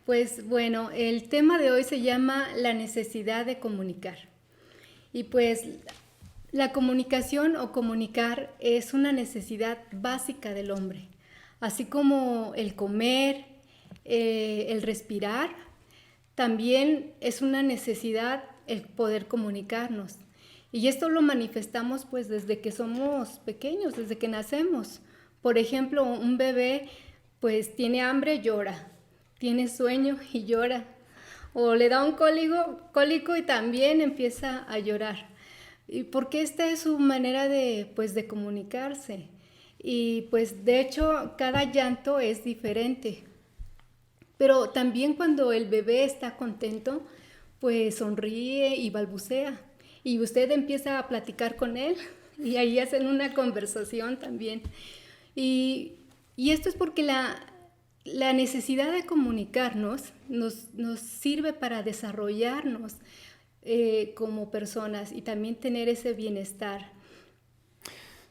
Pues bueno, el tema de hoy se llama la necesidad de comunicar. Y pues la comunicación o comunicar es una necesidad básica del hombre, así como el comer, el respirar, también es una necesidad el poder comunicarnos. Y esto lo manifestamos pues desde que somos pequeños, desde que nacemos. Por ejemplo, un bebé pues tiene hambre, llora, tiene sueño y llora, o le da un cólico y también empieza a llorar. Y porque esta es su manera de pues de comunicarse. Y pues de hecho cada llanto es diferente. Pero también cuando el bebé está contento, pues sonríe y balbucea. Y usted empieza a platicar con él y ahí hacen una conversación también. Y, y esto es porque la necesidad de comunicarnos nos sirve para desarrollarnos como personas y también tener ese bienestar.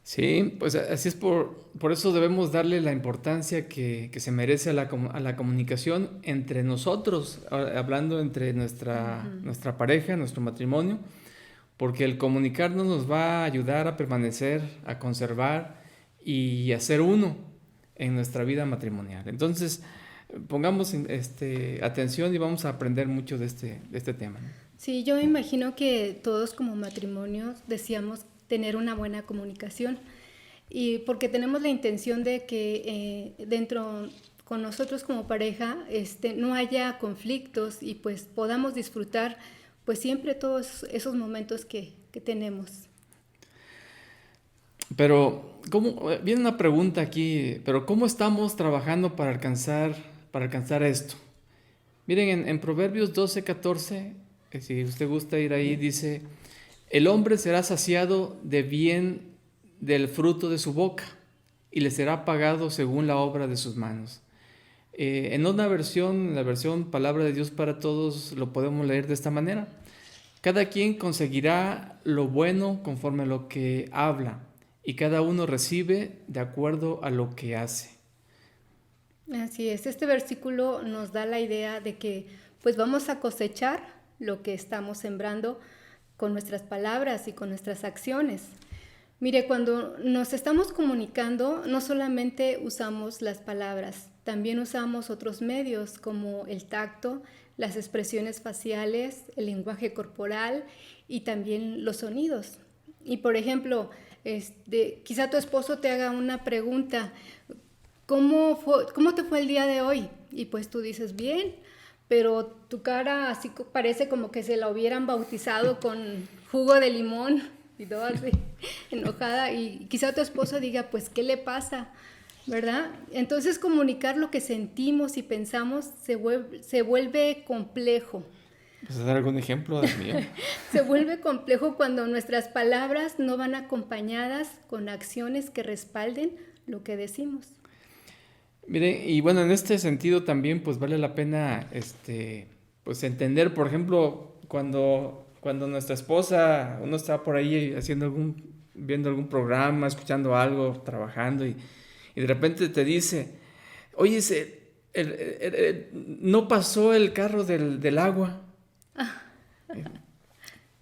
Sí, pues así es por eso debemos darle la importancia que se merece a la comunicación entre nosotros, hablando entre nuestra pareja, nuestro matrimonio, porque el comunicarnos nos va a ayudar a permanecer, a conservar y a ser uno en nuestra vida matrimonial. Entonces, pongamos atención y vamos a aprender mucho de este tema, ¿no? Sí, yo me imagino que todos como matrimonios deseamos tener una buena comunicación y porque tenemos la intención de que dentro con nosotros como pareja no haya conflictos y pues podamos disfrutar pues siempre todos esos momentos que tenemos. Pero, viene una pregunta aquí, pero ¿cómo estamos trabajando para alcanzar esto? Miren, en Proverbios 12:14, si usted gusta ir ahí, dice, el hombre será saciado de bien del fruto de su boca y le será pagado según la obra de sus manos. En una versión, la versión Palabra de Dios para Todos, lo podemos leer de esta manera. Cada quien conseguirá lo bueno conforme a lo que habla y cada uno recibe de acuerdo a lo que hace. Así es, este versículo nos da la idea de que pues vamos a cosechar lo que estamos sembrando con nuestras palabras y con nuestras acciones. Mire, cuando nos estamos comunicando, no solamente usamos las palabras, también usamos otros medios como el tacto, las expresiones faciales, el lenguaje corporal y también los sonidos. Y por ejemplo, quizá tu esposo te haga una pregunta, ¿cómo te fue el día de hoy? Y pues tú dices, bien, pero tu cara así parece como que se la hubieran bautizado con jugo de limón y todo así, enojada. Y quizá tu esposo diga, pues, ¿qué le pasa? ¿Verdad? Entonces comunicar lo que sentimos y pensamos se vuelve complejo. ¿Puedes dar algún ejemplo del mío? Se vuelve complejo cuando nuestras palabras no van acompañadas con acciones que respalden lo que decimos. Mire, y bueno, en este sentido también pues vale la pena pues entender, por ejemplo, cuando nuestra esposa, uno está por ahí viendo algún programa, escuchando algo, trabajando y de repente te dice, oye, no pasó el carro del agua.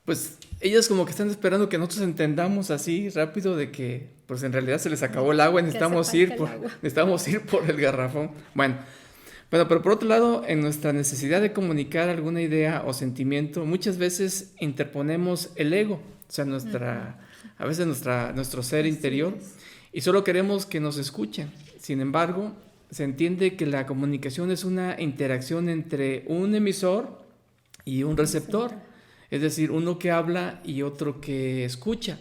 Pues ellas como que están esperando que nosotros entendamos así rápido de que pues en realidad se les acabó el agua y necesitamos ir por el garrafón. Bueno, pero por otro lado, en nuestra necesidad de comunicar alguna idea o sentimiento, muchas veces interponemos el ego, o sea, a veces nuestro ser interior, y solo queremos que nos escuchen. Sin embargo, se entiende que la comunicación es una interacción entre un emisor y un receptor. Es decir, uno que habla y otro que escucha.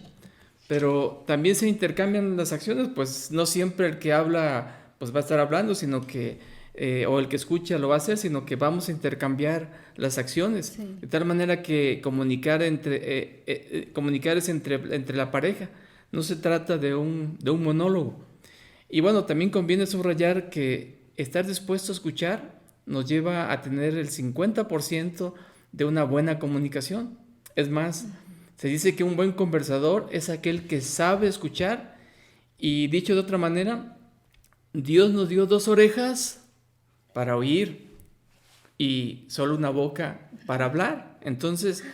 Pero también se intercambian las acciones, pues no siempre el que habla pues va a estar hablando, sino que, o el que escucha lo va a hacer, sino que vamos a intercambiar las acciones. Sí. De tal manera que comunicar es entre la pareja. No se trata de un monólogo. Y bueno, también conviene subrayar que estar dispuesto a escuchar nos lleva a tener el 50% de una buena comunicación. Es más, se dice que un buen conversador es aquel que sabe escuchar y, dicho de otra manera, Dios nos dio 2 orejas para oír, y solo una boca para hablar. Entonces,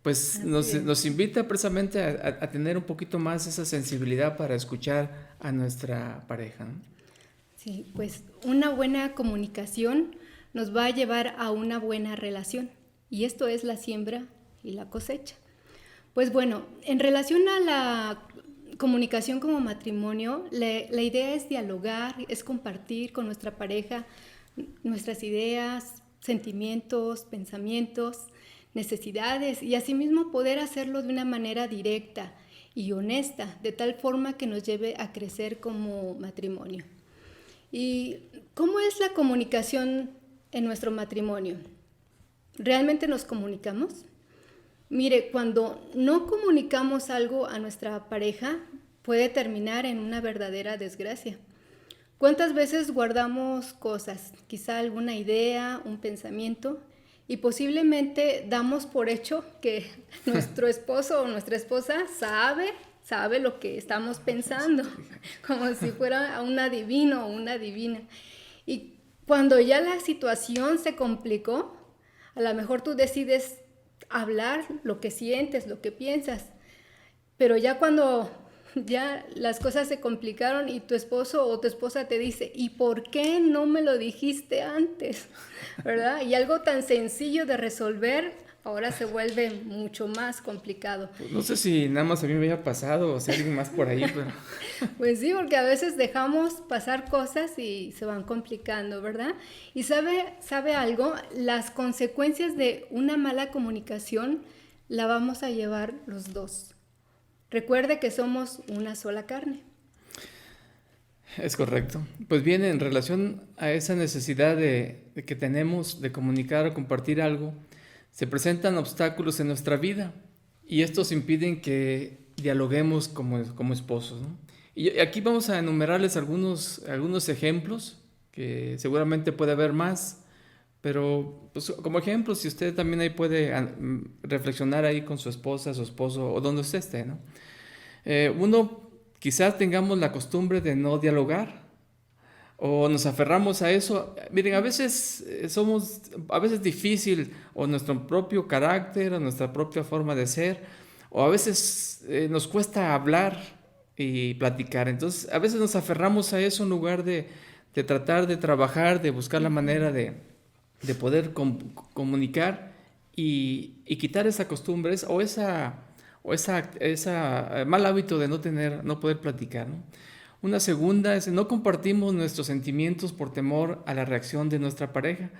pues nos invita precisamente a tener un poquito más esa sensibilidad para escuchar a nuestra pareja, ¿no? Sí, pues una buena comunicación nos va a llevar a una buena relación, y esto es la siembra y la cosecha. Pues bueno, en relación a la comunicación como matrimonio, la idea es dialogar, es compartir con nuestra pareja nuestras ideas, sentimientos, pensamientos, necesidades, y asimismo poder hacerlo de una manera directa y honesta, de tal forma que nos lleve a crecer como matrimonio. ¿Y cómo es la comunicación en nuestro matrimonio? ¿Realmente nos comunicamos? Mire, cuando no comunicamos algo a nuestra pareja, puede terminar en una verdadera desgracia. ¿Cuántas veces guardamos cosas, quizá alguna idea, un pensamiento, y posiblemente damos por hecho que nuestro esposo o nuestra esposa sabe lo que estamos pensando, como si fuera un adivino o una adivina? Y cuando ya la situación se complicó, a lo mejor tú decides hablar lo que sientes, lo que piensas, pero ya cuando ya las cosas se complicaron y tu esposo o tu esposa te dice, ¿y por qué no me lo dijiste antes? ¿Verdad? Y algo tan sencillo de resolver ahora se vuelve mucho más complicado. Pues no sé si nada más a mí me había pasado o si alguien más por ahí, pero... Pues sí, porque a veces dejamos pasar cosas y se van complicando, ¿verdad? Y sabe algo, las consecuencias de una mala comunicación la vamos a llevar los dos. Recuerde que somos una sola carne. Es correcto. Pues bien, en relación a esa necesidad de que tenemos de comunicar o compartir algo, se presentan obstáculos en nuestra vida y estos impiden que dialoguemos como esposos, ¿no? Y aquí vamos a enumerarles algunos ejemplos, que seguramente puede haber más, pero pues, como ejemplo, si usted también ahí puede reflexionar ahí con su esposa, su esposo o donde usted esté, ¿no? Uno, quizás tengamos la costumbre de no dialogar o nos aferramos a eso. Miren, a veces a veces difícil o nuestro propio carácter o nuestra propia forma de ser, o a veces nos cuesta hablar y platicar. Entonces, a veces nos aferramos a eso en lugar de tratar de trabajar, de buscar la manera de poder comunicar y quitar esa costumbre o esa mal hábito de no poder platicar, ¿no? Una segunda es no compartimos nuestros sentimientos por temor a la reacción de nuestra pareja.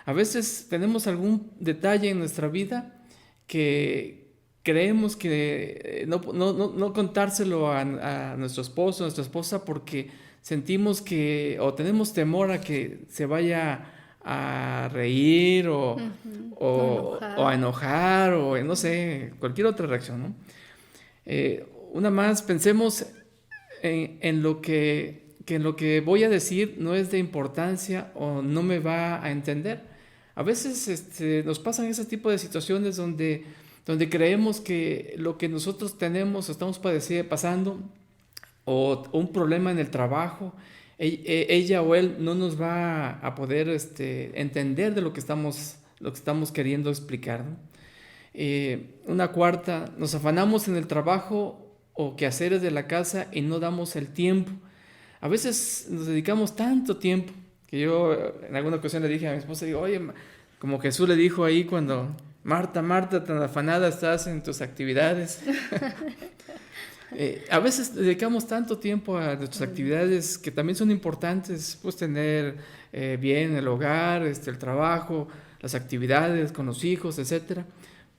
A veces tenemos algún detalle en nuestra vida que creemos que no contárselo a nuestro esposo, a nuestra esposa, porque sentimos que o tenemos temor a que se vaya a reír o a enojar o no sé, cualquier otra reacción, ¿no? Una más, pensemos en lo que en lo que voy a decir no es de importancia o no me va a entender. A veces nos pasan ese tipo de situaciones donde creemos que lo que nosotros tenemos o estamos pasando o un problema en el trabajo, ella o él no nos va a poder entender de lo que estamos queriendo explicar, ¿no? Una cuarta, nos afanamos en el trabajo o quehaceres de la casa y no damos el tiempo. A veces nos dedicamos tanto tiempo que yo en alguna ocasión le dije a mi esposa, digo, oye, como Jesús le dijo ahí cuando, Marta, Marta, tan afanada estás en tus actividades. A veces dedicamos tanto tiempo a nuestras actividades que también son importantes, pues tener bien el hogar, el trabajo, las actividades con los hijos, etcétera.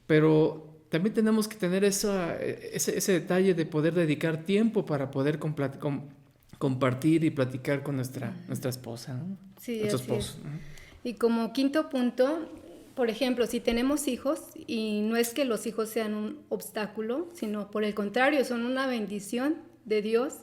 Pero también tenemos que tener ese detalle de poder dedicar tiempo para poder compartir y platicar con nuestra esposa, ¿no? Sí, nuestro esposo. Y como quinto punto, por ejemplo, si tenemos hijos, y no es que los hijos sean un obstáculo, sino por el contrario, son una bendición de Dios,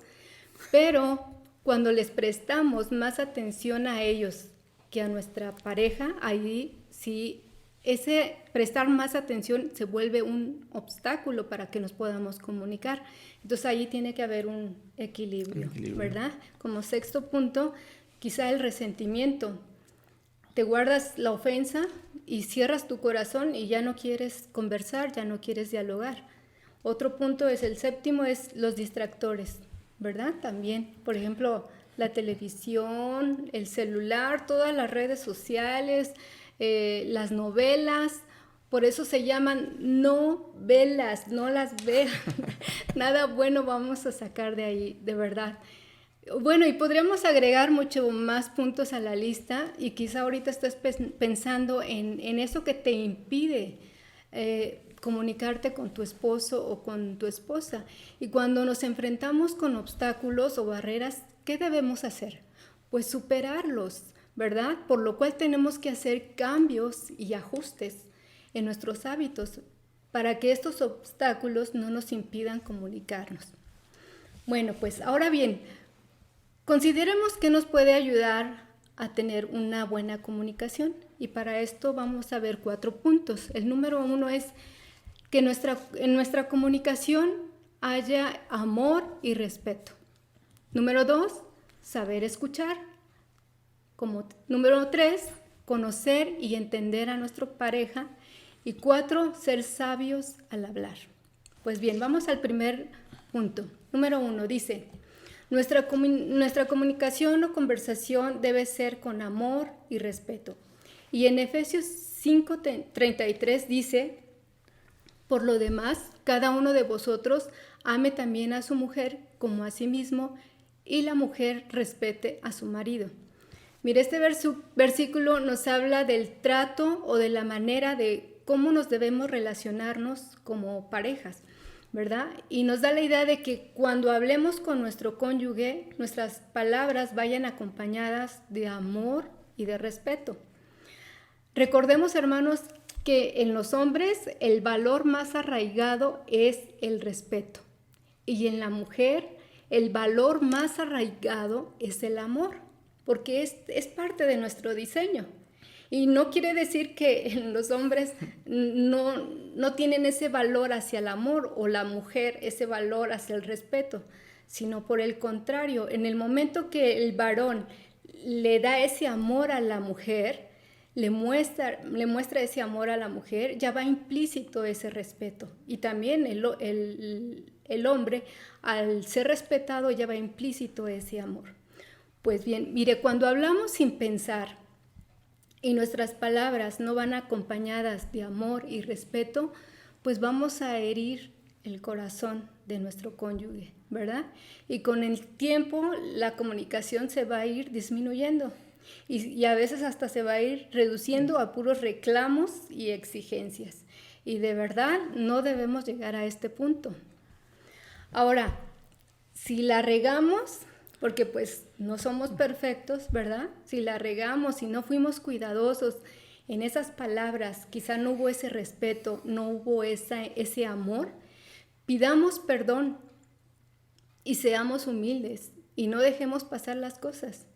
pero cuando les prestamos más atención a ellos que a nuestra pareja, ahí sí, ese prestar más atención se vuelve un obstáculo para que nos podamos comunicar. Entonces ahí tiene que haber un equilibrio, ¿verdad? Como sexto punto, quizá el resentimiento. te guardas la ofensa y cierras tu corazón y ya no quieres conversar, ya no quieres dialogar. Otro punto es el séptimo, es los distractores, ¿verdad? También, por ejemplo, la televisión, el celular, todas las redes sociales, las novelas. Por eso se llaman novelas, no las vean. Nada bueno vamos a sacar de ahí, de verdad. Bueno, y podríamos agregar mucho más puntos a la lista y quizá ahorita estés pensando en eso que te impide comunicarte con tu esposo o con tu esposa. Y cuando nos enfrentamos con obstáculos o barreras, ¿qué debemos hacer? Pues superarlos, ¿verdad? Por lo cual tenemos que hacer cambios y ajustes en nuestros hábitos para que estos obstáculos no nos impidan comunicarnos. Bueno, pues ahora bien, consideremos que nos puede ayudar a tener una buena comunicación y para esto vamos a ver 4 puntos. El número 1 es que en nuestra comunicación haya amor y respeto. Número 2, saber escuchar. Número 3, conocer y entender a nuestra pareja. Y 4, ser sabios al hablar. Pues bien, vamos al primer punto. Número 1, dice, nuestra comunicación o conversación debe ser con amor y respeto. Y en Efesios 5:33 dice, por lo demás, cada uno de vosotros ame también a su mujer como a sí mismo y la mujer respete a su marido. Mire, este versículo nos habla del trato o de la manera de cómo nos debemos relacionarnos como parejas, ¿verdad? Y nos da la idea de que cuando hablemos con nuestro cónyuge, nuestras palabras vayan acompañadas de amor y de respeto. Recordemos, hermanos, que en los hombres el valor más arraigado es el respeto y en la mujer el valor más arraigado es el amor, porque es parte de nuestro diseño. Y no quiere decir que los hombres no tienen ese valor hacia el amor o la mujer ese valor hacia el respeto, sino por el contrario, en el momento que el varón le da ese amor a la mujer, le muestra ese amor a la mujer, ya va implícito ese respeto. Y también el hombre, al ser respetado, ya va implícito ese amor. Pues bien, mire, cuando hablamos sin pensar y nuestras palabras no van acompañadas de amor y respeto, pues vamos a herir el corazón de nuestro cónyuge, ¿verdad? Y con el tiempo la comunicación se va a ir disminuyendo. Y a veces hasta se va a ir reduciendo a puros reclamos y exigencias. Y de verdad no debemos llegar a este punto. Ahora, si la regamos, porque pues no somos perfectos, ¿verdad? Si la regamos, si no fuimos cuidadosos en esas palabras, quizá no hubo ese respeto, no hubo ese amor, pidamos perdón y seamos humildes y no dejemos pasar las cosas.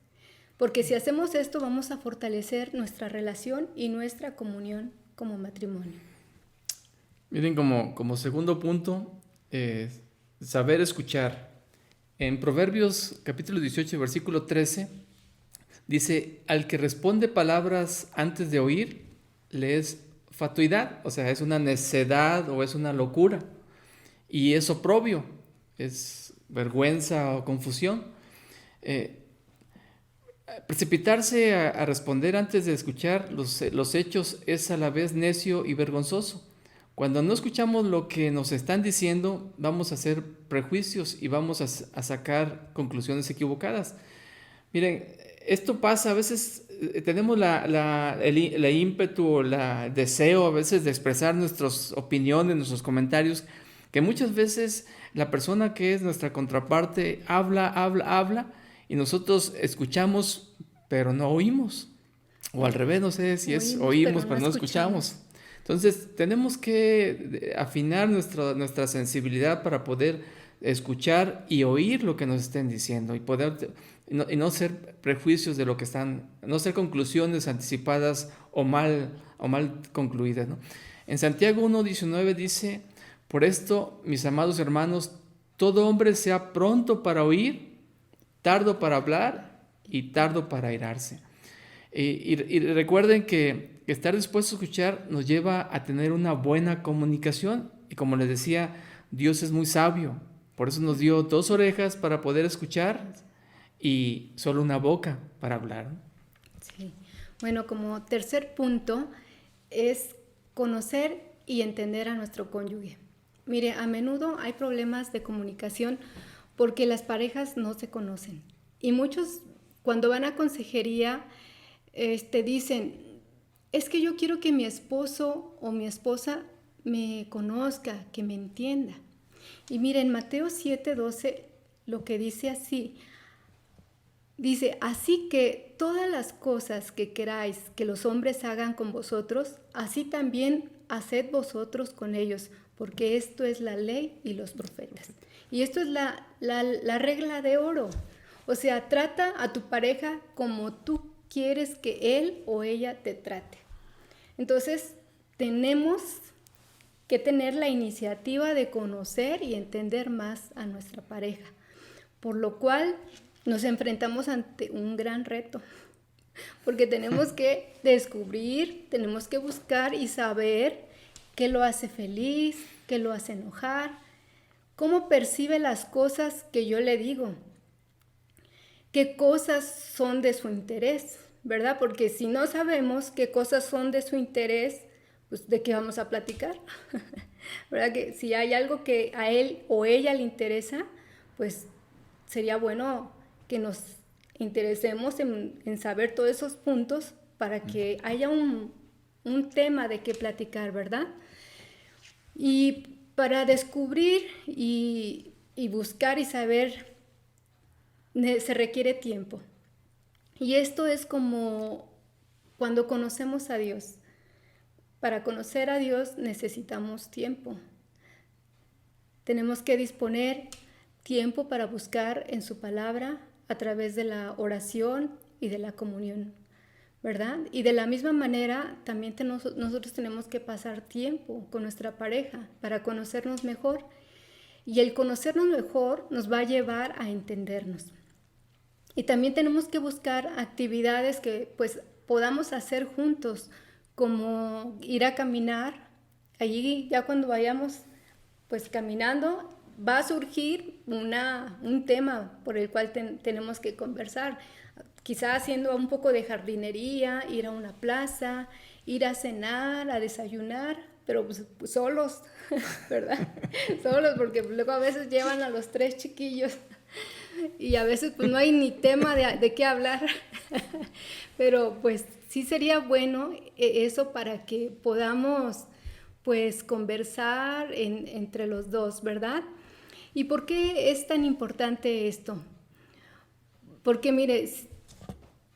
Porque si hacemos esto, vamos a fortalecer nuestra relación y nuestra comunión como matrimonio. Miren, como segundo punto, saber escuchar. En Proverbios capítulo 18, versículo 13, dice, al que responde palabras antes de oír, le es fatuidad, o sea, es una necedad o es una locura. Y es oprobio, es vergüenza o confusión. Precipitarse a responder antes de escuchar los hechos es a la vez necio y vergonzoso. Cuando no escuchamos lo que nos están diciendo, vamos a hacer prejuicios y vamos a sacar conclusiones equivocadas. Miren, esto pasa, a veces tenemos el ímpetu o el deseo a veces de expresar nuestras opiniones, nuestros comentarios, que muchas veces la persona que es nuestra contraparte habla, y nosotros escuchamos, pero no oímos. O al revés, no sé si oímos, pero no escuchamos. Entonces, tenemos que afinar nuestra sensibilidad para poder escuchar y oír lo que nos estén diciendo y no ser prejuicios de lo que están, no ser conclusiones anticipadas o mal concluidas, ¿no? En Santiago 1:19 dice, por esto, mis amados hermanos, todo hombre sea pronto para oír, tardo para hablar y tardo para airarse. Y recuerden que estar dispuesto a escuchar nos lleva a tener una buena comunicación. Y como les decía, Dios es muy sabio. Por eso nos dio 2 orejas para poder escuchar y solo una boca para hablar. Sí. Bueno, como tercer punto es conocer y entender a nuestro cónyuge. Mire, a menudo hay problemas de comunicación porque las parejas no se conocen. Y muchos, cuando van a consejería, dicen, es que yo quiero que mi esposo o mi esposa me conozca, que me entienda. Y miren, Mateo 7:12, lo que dice así, dice, así que todas las cosas que queráis que los hombres hagan con vosotros, así también haced vosotros con ellos, porque esto es la ley y los profetas. Y esto es la regla de oro. O sea, trata a tu pareja como tú quieres que él o ella te trate. Entonces, tenemos que tener la iniciativa de conocer y entender más a nuestra pareja, por lo cual nos enfrentamos ante un gran reto, porque tenemos que descubrir, tenemos que buscar y saber qué lo hace feliz, qué lo hace enojar, cómo percibe las cosas que yo le digo, qué cosas son de su interés, ¿verdad? Porque si no sabemos qué cosas son de su interés, pues ¿de qué vamos a platicar? ¿Verdad? Que si hay algo que a él o ella le interesa, pues sería bueno que nos interesemos en saber todos esos puntos para que haya un tema de qué platicar, ¿verdad? Y para descubrir y buscar y saber se requiere tiempo. Y esto es como cuando conocemos a Dios. Para conocer a Dios necesitamos tiempo. Tenemos que disponer tiempo para buscar en su palabra a través de la oración y de la comunión, ¿verdad? Y de la misma manera también nosotros tenemos que pasar tiempo con nuestra pareja para conocernos mejor. Y el conocernos mejor nos va a llevar a entendernos. Y también tenemos que buscar actividades que pues podamos hacer juntos, como ir a caminar. Allí ya cuando vayamos pues caminando va a surgir un tema por el cual tenemos que conversar. Quizá haciendo un poco de jardinería, ir a una plaza, ir a cenar, a desayunar, pero pues solos, ¿verdad? Solos, porque luego a veces llevan a los 3 chiquillos y a veces pues no hay ni tema de qué hablar, pero pues sí sería bueno eso para que podamos pues conversar entre los dos, ¿verdad? ¿Y por qué es tan importante esto? Porque mire,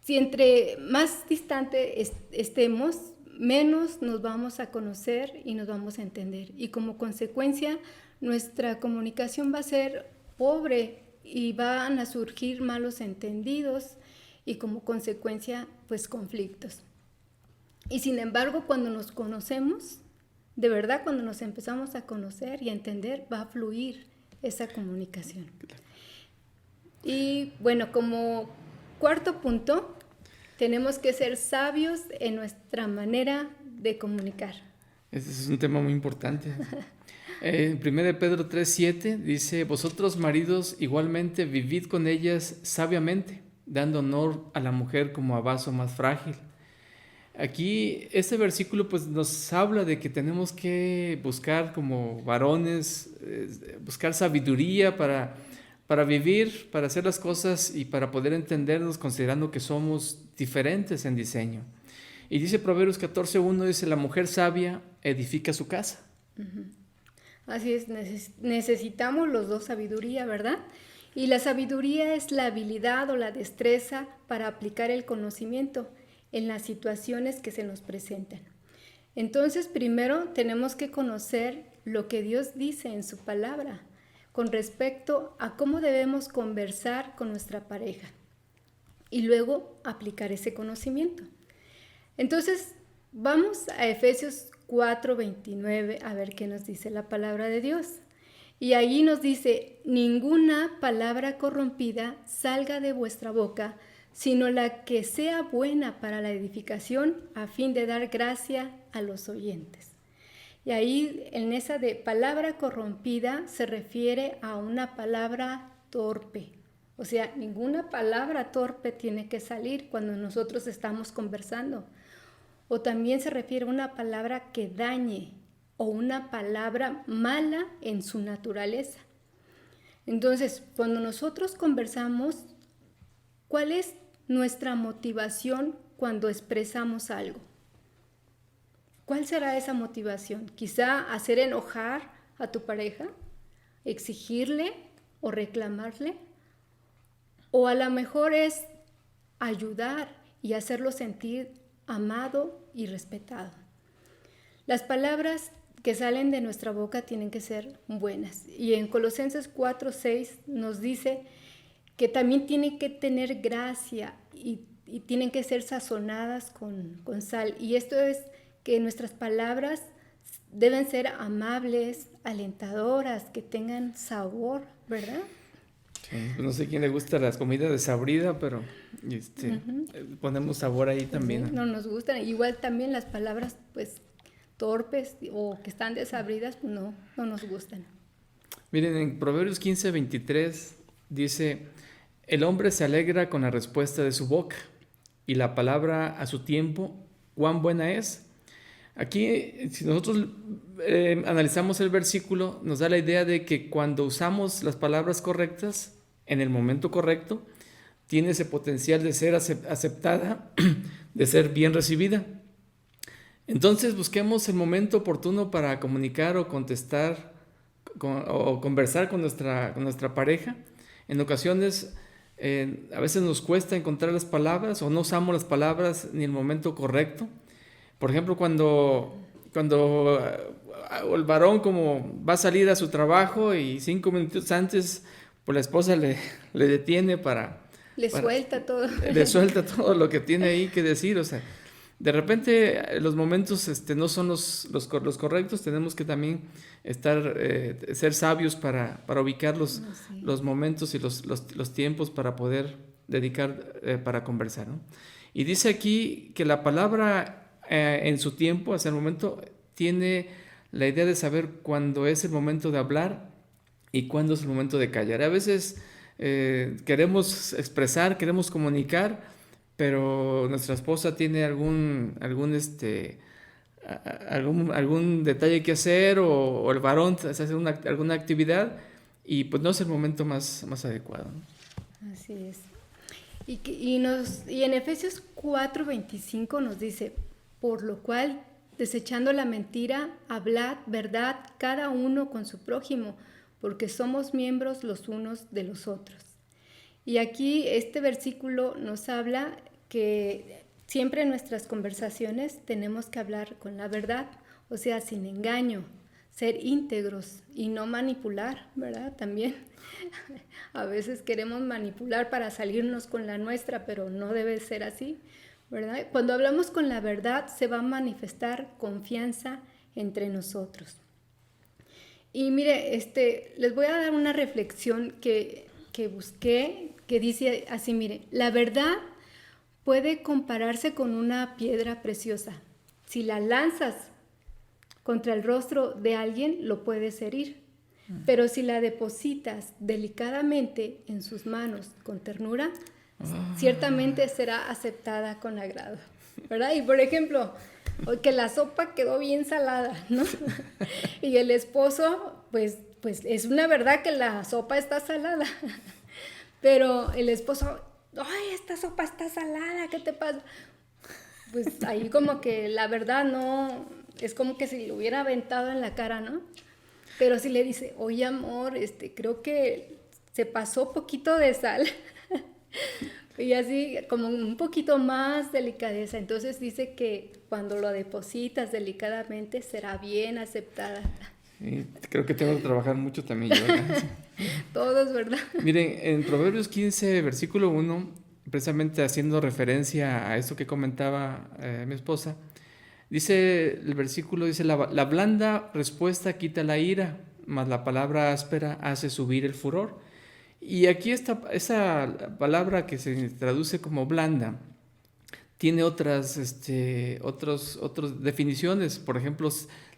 si entre más distante estemos, menos nos vamos a conocer y nos vamos a entender. Y como consecuencia, nuestra comunicación va a ser pobre y van a surgir malos entendidos y como consecuencia, pues conflictos. Y sin embargo, cuando nos conocemos, de verdad, cuando nos empezamos a conocer y a entender, va a fluir esa comunicación. Y bueno, como cuarto punto, tenemos que ser sabios en nuestra manera de comunicar. Ese es un tema muy importante. En 1 Pedro 3:7 dice, vosotros maridos igualmente vivid con ellas sabiamente, dando honor a la mujer como a vaso más frágil. Aquí este versículo pues nos habla de que tenemos que buscar como varones, buscar sabiduría para vivir, para hacer las cosas y para poder entendernos considerando que somos diferentes en diseño. Y dice Proverbios 14:1, dice, la mujer sabia edifica su casa. Uh-huh. Así es, necesitamos los dos sabiduría, ¿verdad? Y la sabiduría es la habilidad o la destreza para aplicar el conocimiento en las situaciones que se nos presentan. Entonces, primero tenemos que conocer lo que Dios dice en su palabra con respecto a cómo debemos conversar con nuestra pareja y luego aplicar ese conocimiento. Entonces, vamos a Efesios 4:29 a ver qué nos dice la palabra de Dios. Y ahí nos dice, ninguna palabra corrompida salga de vuestra boca, sino la que sea buena para la edificación, a fin de dar gracia a los oyentes. Y ahí, en esa de palabra corrompida, se refiere a una palabra torpe. O sea, ninguna palabra torpe tiene que salir cuando nosotros estamos conversando. O también se refiere a una palabra que dañe o una palabra mala en su naturaleza. Entonces, cuando nosotros conversamos, ¿cuál es nuestra motivación cuando expresamos algo? ¿Cuál será esa motivación? Quizá hacer enojar a tu pareja, exigirle o reclamarle, o a lo mejor es ayudar y hacerlo sentir amado y respetado. Las palabras que salen de nuestra boca tienen que ser buenas. Y en Colosenses 4:6 nos dice que también tienen que tener gracia y tienen que ser sazonadas con sal. Y esto es que nuestras palabras deben ser amables, alentadoras, que tengan sabor, ¿verdad? Sí, pues no sé quién le gusta las comidas desabridas, pero ponemos sabor ahí también. Sí, no nos gustan. Igual también las palabras pues torpes o que están desabridas, pues no nos gustan. Miren, en Proverbios 15:23 dice: el hombre se alegra con la respuesta de su boca, y la palabra a su tiempo, cuán buena es. Aquí, si nosotros analizamos el versículo, nos da la idea de que cuando usamos las palabras correctas en el momento correcto, tiene ese potencial de ser aceptada, de ser bien recibida. Entonces busquemos el momento oportuno para comunicar o contestar o conversar con nuestra pareja. En ocasiones a veces nos cuesta encontrar las palabras o no usamos las palabras ni el momento correcto. Por ejemplo, cuando el varón como va a salir a su trabajo y 5 minutos antes, pues la esposa le detiene suelta todo. Le suelta todo lo que tiene ahí que decir. O sea, de repente los momentos no son los correctos. Tenemos que también ser sabios para ubicar los momentos y los tiempos para poder dedicar para conversar, ¿no? Y dice aquí que la palabra en su tiempo, hacia el momento, tiene la idea de saber cuándo es el momento de hablar y cuándo es el momento de callar. A veces queremos expresar, queremos comunicar, pero nuestra esposa tiene algún detalle que hacer o el varón hace alguna actividad y pues no es el momento más adecuado, ¿no? Así es. Y en Efesios 4:25 nos dice: por lo cual, desechando la mentira, hablad verdad cada uno con su prójimo, porque somos miembros los unos de los otros. Y aquí este versículo nos habla que siempre en nuestras conversaciones tenemos que hablar con la verdad, o sea, sin engaño, ser íntegros y no manipular, ¿verdad? También a veces queremos manipular para salirnos con la nuestra, pero no debe ser así, ¿verdad? Cuando hablamos con la verdad se va a manifestar confianza entre nosotros. Y mire, les voy a dar una reflexión que busqué, que dice así, mire: la verdad puede compararse con una piedra preciosa. Si la lanzas contra el rostro de alguien, lo puedes herir. Pero si la depositas delicadamente en sus manos con ternura, ciertamente será aceptada con agrado, ¿verdad? Y por ejemplo, que la sopa quedó bien salada, ¿no? Y el esposo, pues es una verdad que la sopa está salada, pero el esposo: ¡ay, esta sopa está salada! ¿Qué te pasa? Pues ahí como que la verdad no, es como que si lo hubiera aventado en la cara, ¿no? Pero si le dice: oye, amor, creo que se pasó poquito de sal. Y así como un poquito más delicadeza. Entonces dice que cuando lo depositas delicadamente será bien aceptada. Sí, creo que tengo que trabajar mucho también yo, ¿verdad? Todos, ¿verdad? Miren, en Proverbios 15, versículo 1, precisamente haciendo referencia a esto que comentaba mi esposa, dice el versículo, dice: la blanda respuesta quita la ira, mas la palabra áspera hace subir el furor. Y aquí esa palabra que se traduce como blanda tiene otras definiciones. Por ejemplo,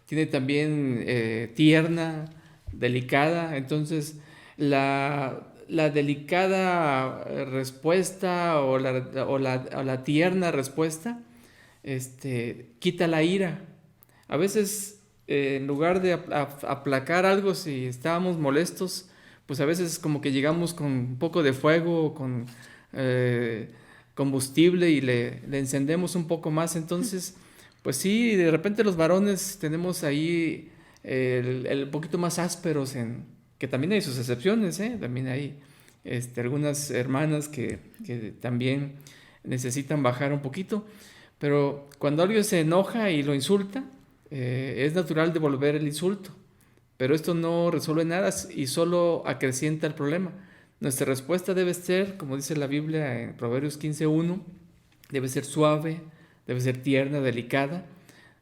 tiene también tierna, delicada. Entonces, la delicada respuesta o la tierna respuesta quita la ira. A veces, en lugar de aplacar algo, si estábamos molestos, pues a veces como que llegamos con un poco de fuego, con combustible y le encendemos un poco más. Entonces, pues sí, de repente los varones tenemos ahí el poquito más ásperos, que también hay sus excepciones, también hay algunas hermanas que también necesitan bajar un poquito, pero cuando alguien se enoja y lo insulta, es natural devolver el insulto, pero esto no resuelve nada y solo acrecienta el problema. Nuestra respuesta debe ser, como dice la Biblia en Proverbios 15:1, debe ser suave, debe ser tierna, delicada,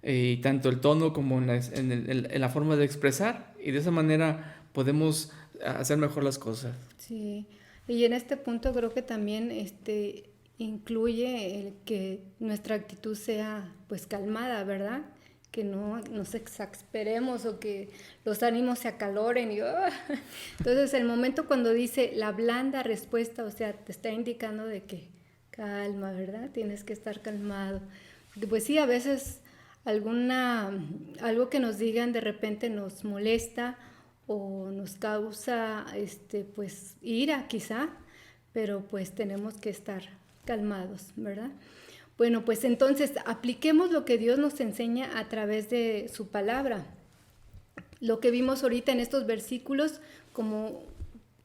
y tanto el tono como en la forma de expresar, y de esa manera podemos hacer mejor las cosas. Sí, y en este punto creo que también incluye el que nuestra actitud sea pues calmada, ¿verdad? Que no nos exasperemos o que los ánimos se acaloren. Entonces, el momento cuando dice la blanda respuesta, o sea, te está indicando de que calma, ¿verdad? Tienes que estar calmado. Porque pues sí, a veces algo que nos digan de repente nos molesta o nos causa pues ira quizá, pero pues tenemos que estar calmados, ¿verdad? Bueno, pues entonces apliquemos lo que Dios nos enseña a través de su palabra. Lo que vimos ahorita en estos versículos, como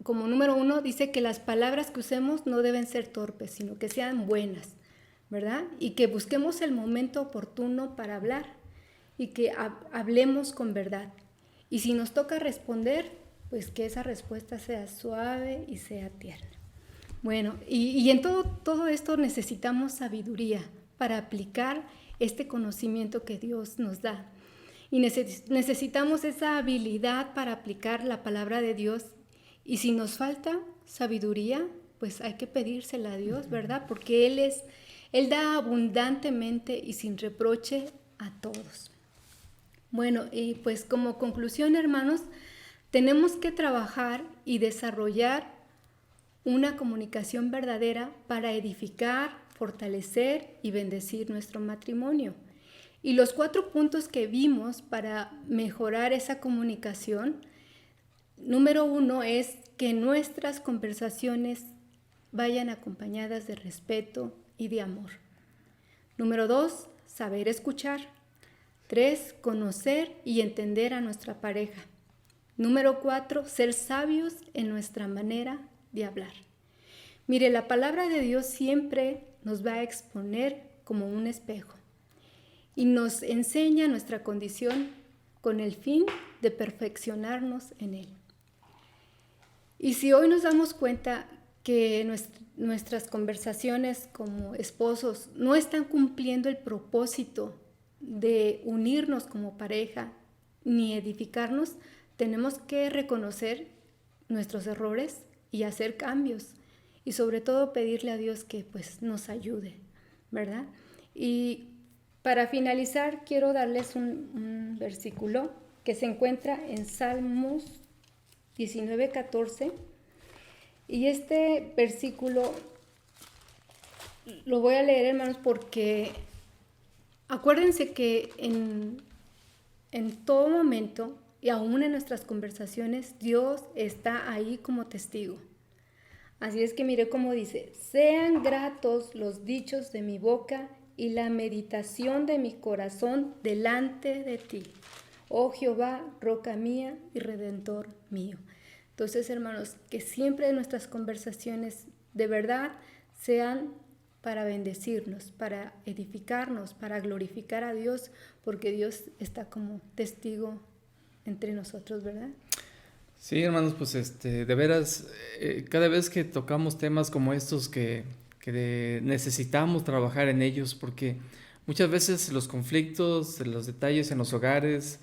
número 1, dice que las palabras que usemos no deben ser torpes, sino que sean buenas, ¿verdad? Y que busquemos el momento oportuno para hablar y que hablemos con verdad. Y si nos toca responder, pues que esa respuesta sea suave y sea tierna. Bueno, y en todo esto necesitamos sabiduría para aplicar este conocimiento que Dios nos da. Y necesitamos esa habilidad para aplicar la palabra de Dios. Y si nos falta sabiduría, pues hay que pedírsela a Dios, ¿verdad? Porque Él da abundantemente y sin reproche a todos. Bueno, y pues como conclusión, hermanos, tenemos que trabajar y desarrollar una comunicación verdadera para edificar, fortalecer y bendecir nuestro matrimonio. Y los 4 puntos que vimos para mejorar esa comunicación, número 1 es que nuestras conversaciones vayan acompañadas de respeto y de amor. Número 2, saber escuchar. 3, conocer y entender a nuestra pareja. Número 4, ser sabios en nuestra manera de hablar. Mire, la palabra de Dios siempre nos va a exponer como un espejo y nos enseña nuestra condición con el fin de perfeccionarnos en Él. Y si hoy nos damos cuenta que nuestras conversaciones como esposos no están cumpliendo el propósito de unirnos como pareja ni edificarnos, tenemos que reconocer nuestros errores y hacer cambios y sobre todo pedirle a Dios que pues nos ayude, ¿verdad? Y para finalizar quiero darles un versículo que se encuentra en Salmos 19:14 y este versículo lo voy a leer, hermanos, porque acuérdense que en todo momento y aún en nuestras conversaciones, Dios está ahí como testigo. Así es que mire cómo dice: sean gratos los dichos de mi boca y la meditación de mi corazón delante de ti, oh Jehová, roca mía y redentor mío. Entonces, hermanos, que siempre nuestras conversaciones de verdad sean para bendecirnos, para edificarnos, para glorificar a Dios, porque Dios está como testigo entre nosotros, ¿verdad? Sí, hermanos, pues de veras, cada vez que tocamos temas como estos que necesitamos trabajar en ellos, porque muchas veces los conflictos, los detalles en los hogares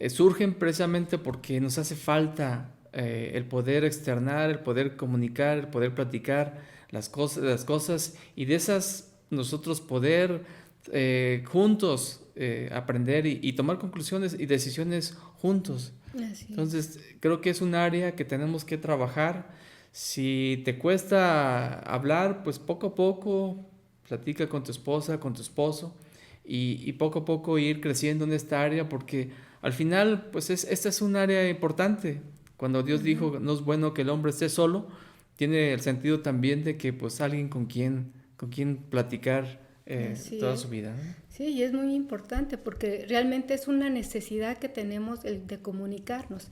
surgen precisamente porque nos hace falta el poder externar, el poder comunicar, el poder platicar las cosas y de esas nosotros poder juntos aprender y tomar conclusiones y decisiones juntos. Entonces, creo que es un área que tenemos que trabajar. Si te cuesta hablar, pues poco a poco platica con tu esposa, con tu esposo y poco a poco ir creciendo en esta área porque al final, pues esta es un área importante. Cuando Dios dijo, no es bueno que el hombre esté solo, tiene el sentido también de que pues alguien con quien platicar toda su vida, ¿no? Sí, y es muy importante porque realmente es una necesidad que tenemos el de comunicarnos.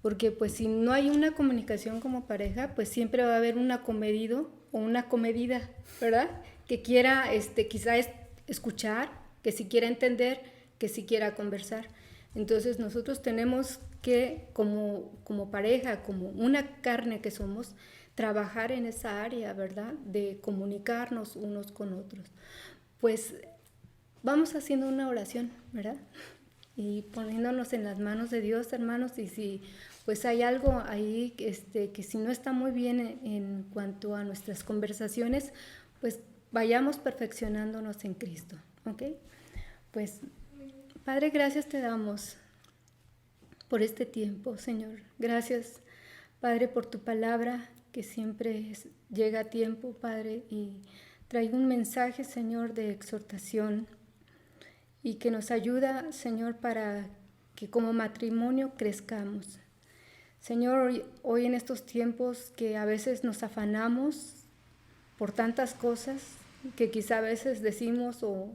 Porque pues si no hay una comunicación como pareja, pues siempre va a haber un acomedido o una comedida, ¿verdad? Que quiera quizás escuchar, que si quiera entender, que si quiera conversar. Entonces nosotros tenemos que como pareja, como una carne que somos, trabajar en esa área, ¿verdad? De comunicarnos unos con otros. Pues vamos haciendo una oración, ¿verdad? Y poniéndonos en las manos de Dios, hermanos, y si pues hay algo ahí que si no está muy bien en cuanto a nuestras conversaciones, pues vayamos perfeccionándonos en Cristo, ¿ok? Pues, Padre, gracias te damos por este tiempo, Señor. Gracias, Padre, por tu palabra que siempre llega a tiempo, Padre, y trae un mensaje, Señor, de exhortación y que nos ayuda, Señor, para que como matrimonio crezcamos. Señor, hoy en estos tiempos que a veces nos afanamos por tantas cosas que quizá a veces decimos o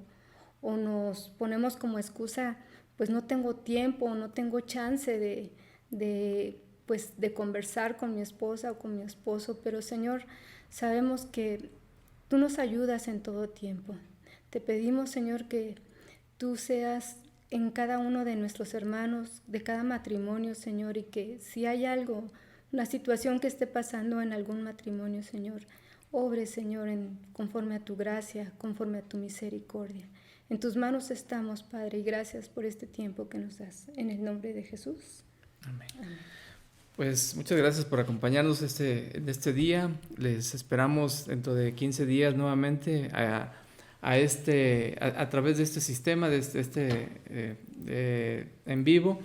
nos ponemos como excusa, pues no tengo tiempo, no tengo chance de conversar con mi esposa o con mi esposo, pero Señor, sabemos que tú nos ayudas en todo tiempo. Te pedimos, Señor, que tú seas en cada uno de nuestros hermanos, de cada matrimonio, Señor, y que si hay algo, una situación que esté pasando en algún matrimonio, Señor, obre, Señor, conforme a tu gracia, conforme a tu misericordia. En tus manos estamos, Padre, y gracias por este tiempo que nos das. En el nombre de Jesús. Amén. Amén. Pues muchas gracias por acompañarnos en este día. Les esperamos dentro de 15 días nuevamente a través de este sistema, en vivo,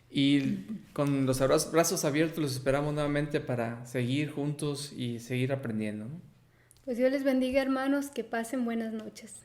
y con los brazos abiertos los esperamos nuevamente para seguir juntos y seguir aprendiendo, ¿no? Pues Dios les bendiga, hermanos, que pasen buenas noches.